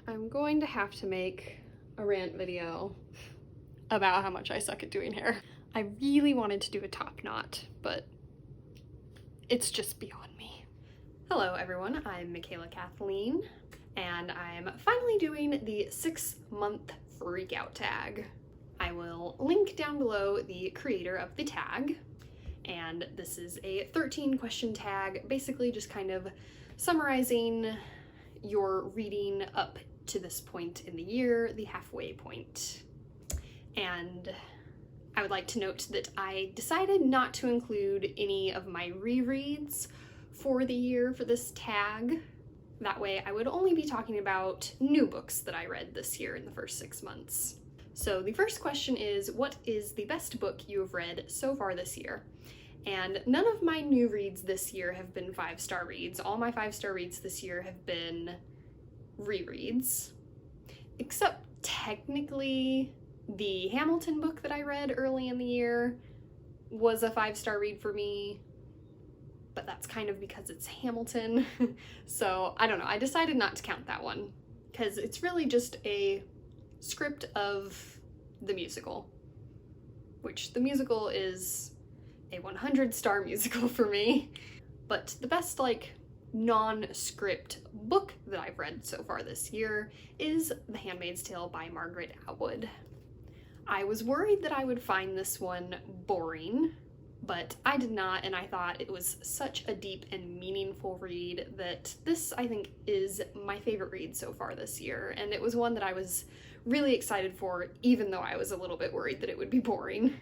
I'm going to have to make a rant video about how much I suck at doing hair. I really wanted to do a top knot, but it's just beyond me. Hello everyone, I'm Michaela Kathleen, and I'm finally doing the 6-month freakout tag. I will link down below the creator of the tag, and this is a 13-question tag, basically just kind of summarizing your reading up to this point in the year, the halfway point. And I would like to note that I decided not to include any of my rereads for the year for this tag. That way I would only be talking about new books that I read this year in the first 6 months. So the first question is, what is the best book you have read so far this year? And none of my new reads this year have been 5-star reads. All my 5-star reads this year have been rereads, except technically the Hamilton book that I read early in the year was a 5-star read for me, but that's kind of because it's Hamilton. So I don't know, I decided not to count that one because it's really just a script of the musical, which the musical is a 100-star musical for me. But the best non-script book that I've read so far this year is The Handmaid's Tale by Margaret Atwood. I was worried that I would find this one boring, but I did not, and I thought it was such a deep and meaningful read that this, I think, is my favorite read so far this year, and it was one that I was really excited for, even though I was a little bit worried that it would be boring.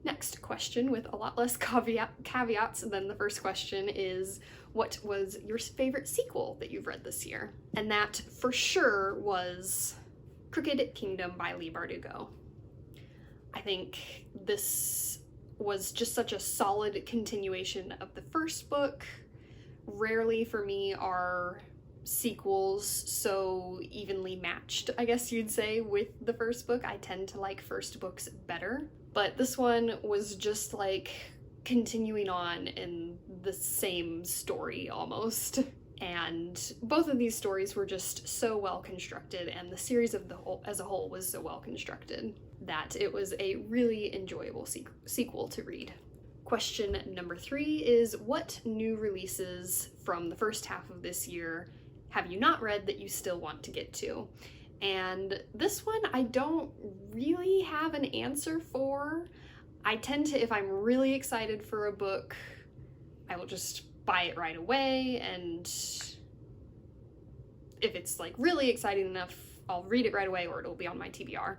Next question, with a lot less caveats than the first question, is what was your favorite sequel that you've read this year? And that for sure was Crooked Kingdom by Leigh Bardugo. I think this was just such a solid continuation of the first book. Rarely for me are sequels so evenly matched, I guess you'd say, with the first book. I tend to like first books better, but this one was just like continuing on in the same story almost. And both of these stories were just so well constructed, and the series as a whole was so well constructed that it was a really enjoyable sequel to read. Question number 3 is, what new releases from the first half of this year have you not read that you still want to get to? And this one I don't really have an answer for. I tend to, if I'm really excited for a book, I will just buy it right away, and if it's like really exciting enough, I'll read it right away or it'll be on my TBR.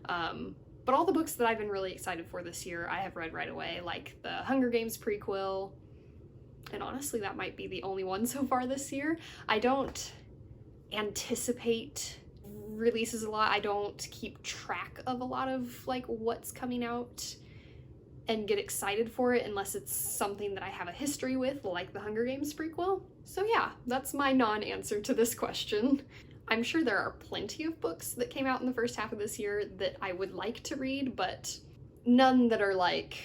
But all the books that I've been really excited for this year, I have read right away, like the Hunger Games prequel, and honestly that might be the only one so far this year. I don't anticipate releases a lot. I don't keep track of a lot of like what's coming out and get excited for it unless it's something that I have a history with, like the Hunger Games prequel. So yeah, that's my non-answer to this question. I'm sure there are plenty of books that came out in the first half of this year that I would like to read, but none that are like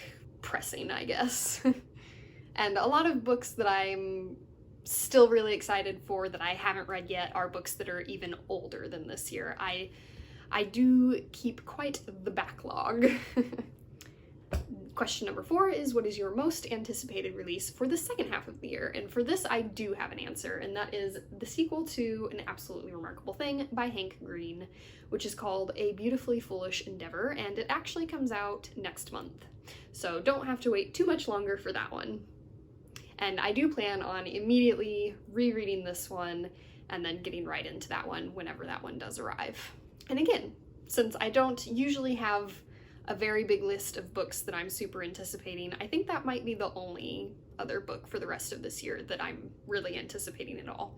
pressing, I guess. And a lot of books that I'm still really excited for that I haven't read yet are books that are even older than this year. I do keep quite the backlog. Question number 4 is, what is your most anticipated release for the second half of the year? And for this, I do have an answer, and that is the sequel to An Absolutely Remarkable Thing by Hank Green, which is called A Beautifully Foolish Endeavor, and it actually comes out next month. So don't have to wait too much longer for that one. And I do plan on immediately rereading this one and then getting right into that one whenever that one does arrive. And again, since I don't usually have a very big list of books that I'm super anticipating, I think that might be the only other book for the rest of this year that I'm really anticipating at all.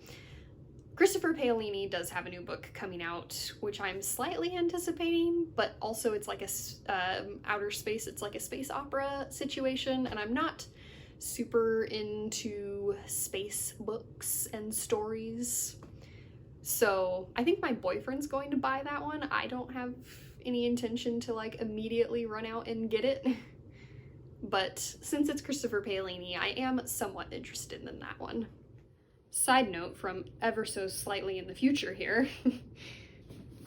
Christopher Paolini does have a new book coming out, which I'm slightly anticipating, but also it's like a outer space, it's like a space opera situation, and I'm not super into space books and stories. So I think my boyfriend's going to buy that one. I don't have any intention to like immediately run out and get it. But since it's Christopher Paolini, I am somewhat interested in that one. Side note from ever so slightly in the future here,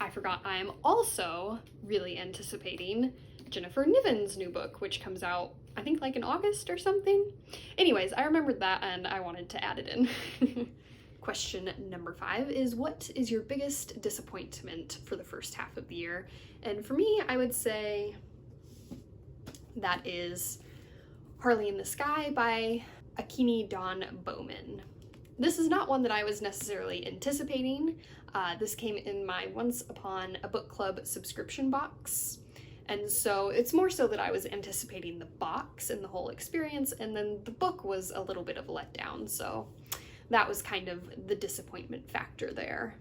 I forgot I am also really anticipating Jennifer Niven's new book, which comes out, I think, like in August or something. Anyways, I remembered that and I wanted to add it in. Question number 5 is, what is your biggest disappointment for the first half of the year? And for me, I would say that is Harley in the Sky by Akini Dawn Bowman. This is not one that I was necessarily anticipating. This came in my Once Upon a Book Club subscription box. And so it's more so that I was anticipating the box and the whole experience, and then the book was a little bit of a letdown, so that was kind of the disappointment factor there.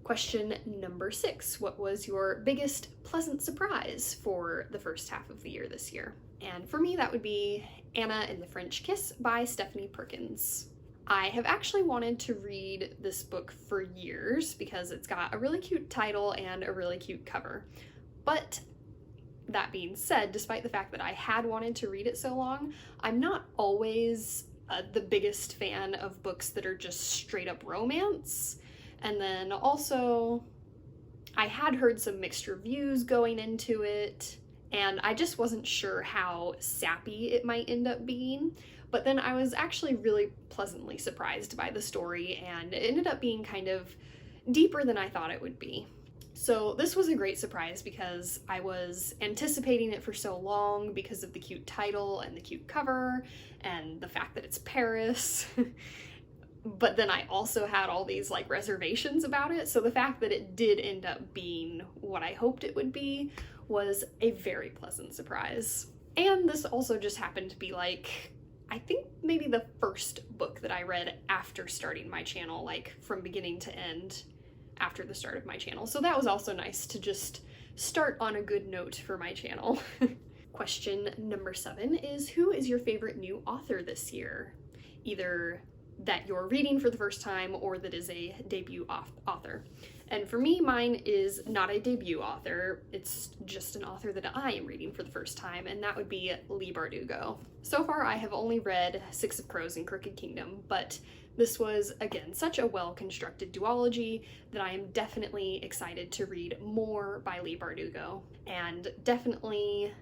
Question number 6, what was your biggest pleasant surprise for the first half of the year this year? And for me, that would be Anna and the French Kiss by Stephanie Perkins. I have actually wanted to read this book for years because it's got a really cute title and a really cute cover. But that being said, despite the fact that I had wanted to read it so long, I'm not always the biggest fan of books that are just straight up romance. And then also, I had heard some mixed reviews going into it, and I just wasn't sure how sappy it might end up being. But then I was actually really pleasantly surprised by the story, and it ended up being kind of deeper than I thought it would be. So this was a great surprise because I was anticipating it for so long because of the cute title and the cute cover and the fact that it's Paris. But then I also had all these like reservations about it. So the fact that it did end up being what I hoped it would be was a very pleasant surprise. And this also just happened to be like, I think maybe the first book that I read after starting my channel, like from beginning to end after the start of my channel. So that was also nice to just start on a good note for my channel. Question number 7 is, who is your favorite new author this year? Either that you're reading for the first time or that is a debut author. And for me, mine is not a debut author, it's just an author that I am reading for the first time, and that would be Leigh Bardugo. So far I have only read Six of Crows and Crooked Kingdom, but this was, again, such a well-constructed duology that I am definitely excited to read more by Leigh Bardugo, and definitely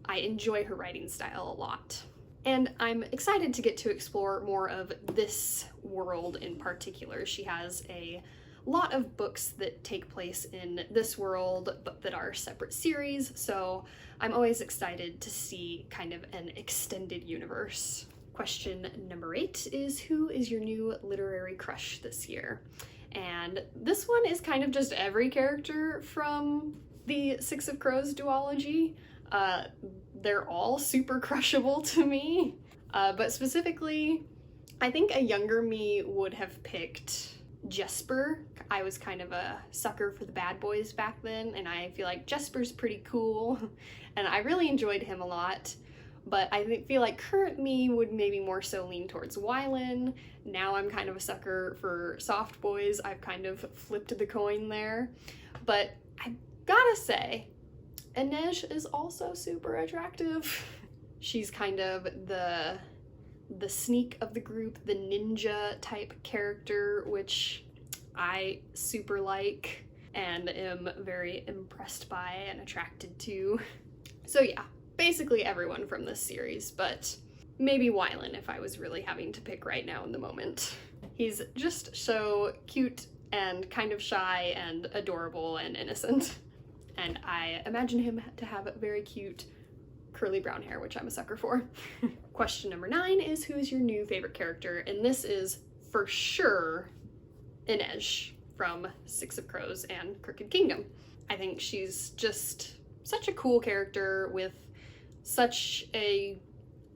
I enjoy her writing style a lot. And I'm excited to get to explore more of this world in particular. She has a lot of books that take place in this world, but that are separate series, so I'm always excited to see kind of an extended universe. Question number 8 is, who is your new literary crush this year? And this one is kind of just every character from the Six of Crows duology. They're all super crushable to me, but specifically, I think a younger me would have picked Jesper. I was kind of a sucker for the bad boys back then, and I feel like Jesper's pretty cool, and I really enjoyed him a lot. But I feel like current me would maybe more so lean towards Wylan. Now I'm kind of a sucker for soft boys. I've kind of flipped the coin there. But I gotta say, Inej is also super attractive. She's kind of the sneak of the group, the ninja type character, which I super like and am very impressed by and attracted to. So yeah, basically everyone from this series, but maybe Wylan if I was really having to pick right now in the moment. He's just so cute and kind of shy and adorable and innocent. And I imagine him to have very cute curly brown hair, which I'm a sucker for. Question number 9 is, who is your new favorite character? And this is for sure Inej from Six of Crows and Crooked Kingdom. I think she's just such a cool character with such a,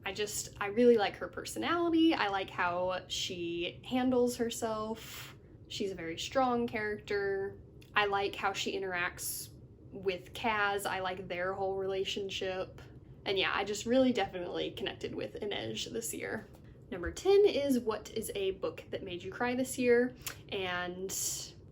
I really like her personality. I like how she handles herself. She's a very strong character. I like how she interacts with Kaz. I like their whole relationship. And yeah, I just really definitely connected with Inej this year. Number 10 is, what is a book that made you cry this year? And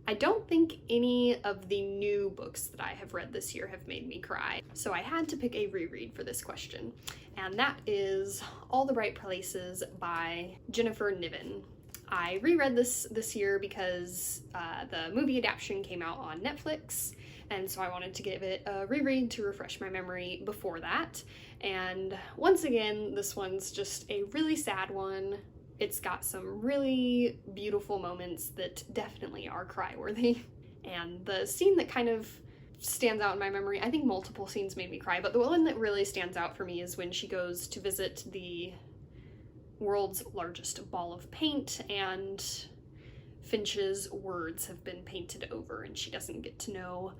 I don't think any of the new books that I have read this year have made me cry. So I had to pick a reread for this question. And that is All the Right Places by Jennifer Niven. I reread this year because the movie adaptation came out on Netflix, and so I wanted to give it a reread to refresh my memory before that. And once again, this one's just a really sad one. It's got some really beautiful moments that definitely are cry-worthy. And the scene that kind of stands out in my memory, I think multiple scenes made me cry, but the one that really stands out for me is when she goes to visit the world's largest ball of paint, and Finch's words have been painted over, and she doesn't get to know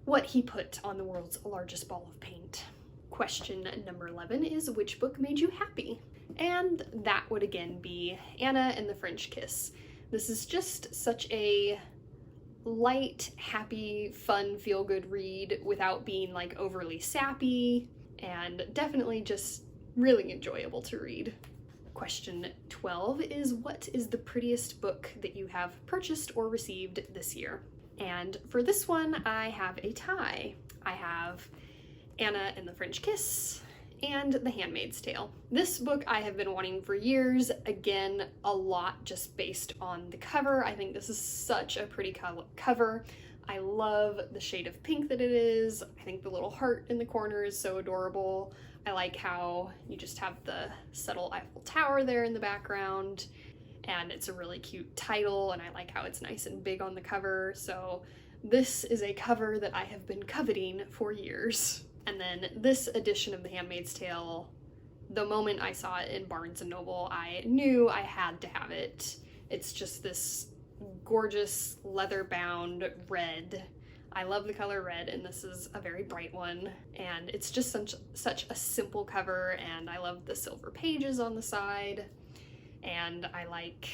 what he put on the world's largest ball of paint. Question number 11 is, which book made you happy? And that would again be Anna and the French Kiss. This is just such a light, happy, fun, feel-good read without being like overly sappy, and definitely just really enjoyable to read. Question 12 is, what is the prettiest book that you have purchased or received this year? And for this one, I have a tie. I have Anna and the French Kiss and The Handmaid's Tale. This book I have been wanting for years, again, a lot just based on the cover. I think this is such a pretty cover. I love the shade of pink that it is. I think the little heart in the corner is so adorable. I like how you just have the subtle Eiffel Tower there in the background, and it's a really cute title, and I like how it's nice and big on the cover. So this is a cover that I have been coveting for years. And then this edition of The Handmaid's Tale, the moment I saw it in Barnes & Noble, I knew I had to have it. It's just this gorgeous leather-bound red. I love the color red, and this is a very bright one. And it's just such a simple cover, and I love the silver pages on the side. And I like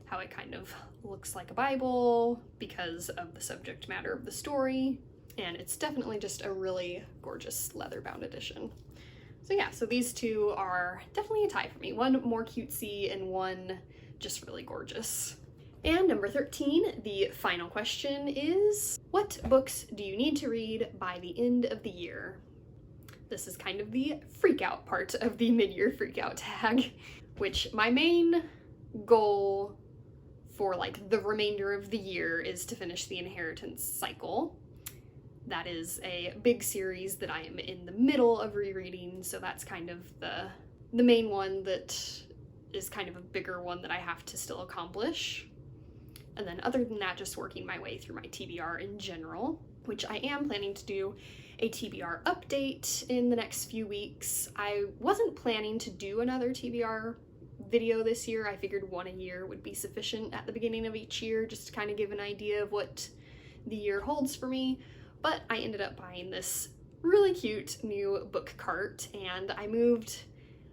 how it kind of looks like a Bible because of the subject matter of the story. And it's definitely just a really gorgeous leather-bound edition. So yeah, so these two are definitely a tie for me. One more cutesy and one just really gorgeous. And number 13, the final question is, what books do you need to read by the end of the year? This is kind of the freak out part of the mid-year freak out tag, which my main goal for like the remainder of the year is to finish the Inheritance cycle. That is a big series that I am in the middle of rereading, so that's kind of the main one that is kind of a bigger one that I have to still accomplish. And then other than that, just working my way through my TBR in general, which I am planning to do a TBR update in the next few weeks. I wasn't planning to do another TBR video this year. I figured one a year would be sufficient at the beginning of each year, just to kind of give an idea of what the year holds for me. But I ended up buying this really cute new book cart, and I moved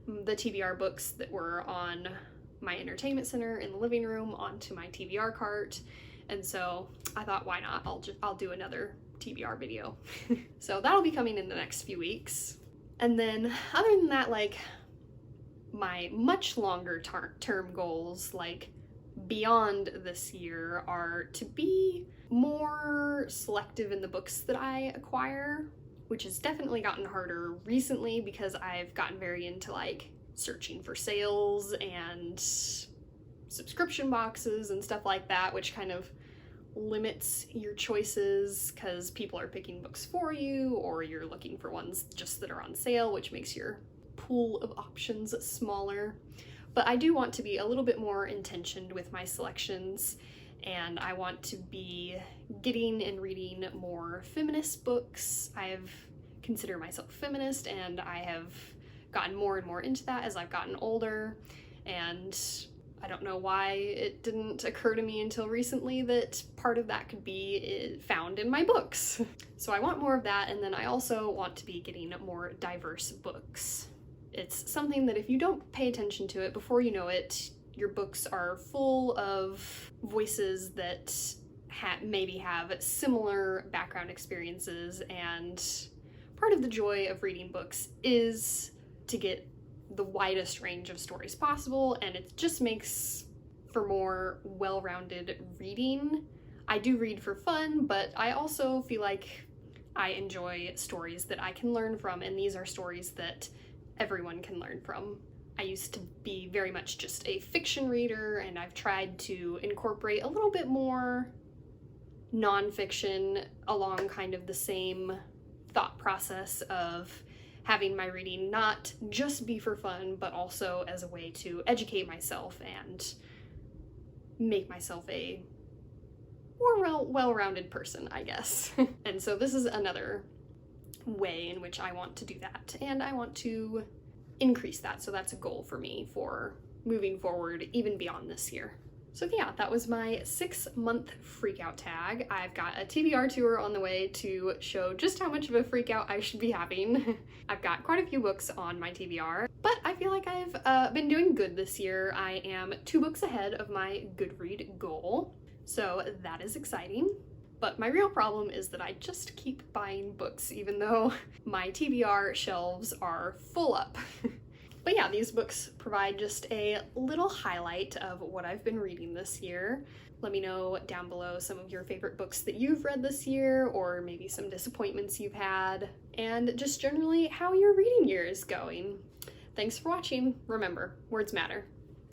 the TBR books that were on my entertainment center in the living room onto my TBR cart. And so I thought, why not? I'll do another TBR video. So that'll be coming in the next few weeks. And then other than that, like my much longer term goals, like beyond this year, are to be more selective in the books that I acquire, which has definitely gotten harder recently because I've gotten very into like searching for sales and subscription boxes and stuff like that, which kind of limits your choices because people are picking books for you, or you're looking for ones just that are on sale, which makes your pool of options smaller. But I do want to be a little bit more intentioned with my selections, and I want to be getting and reading more feminist books. I've considered myself feminist, and I have gotten more and more into that as I've gotten older, and I don't know why it didn't occur to me until recently that part of that could be found in my books. So I want more of that, and then I also want to be getting more diverse books. It's something that if you don't pay attention to it, before you know it, your books are full of voices that maybe have similar background experiences, and part of the joy of reading books is to get the widest range of stories possible, and it just makes for more well-rounded reading. I do read for fun, but I also feel like I enjoy stories that I can learn from, and these are stories that everyone can learn from. I used to be very much just a fiction reader, and I've tried to incorporate a little bit more nonfiction along kind of the same thought process of having my reading not just be for fun, but also as a way to educate myself and make myself a more well-rounded person, I guess. And so this is another way in which I want to do that, and I want to increase that, so that's a goal for me for moving forward even beyond this year. So yeah, that was my 6-month freakout tag. I've got a TBR tour on the way to show just how much of a freakout I should be having. I've got quite a few books on my TBR, but I feel like I've been doing good this year. I am 2 books ahead of my Goodread goal, so that is exciting. But my real problem is that I just keep buying books, even though my TBR shelves are full up. But yeah, these books provide just a little highlight of what I've been reading this year. Let me know down below some of your favorite books that you've read this year, or maybe some disappointments you've had, and just generally how your reading year is going. Thanks for watching. Remember, words matter.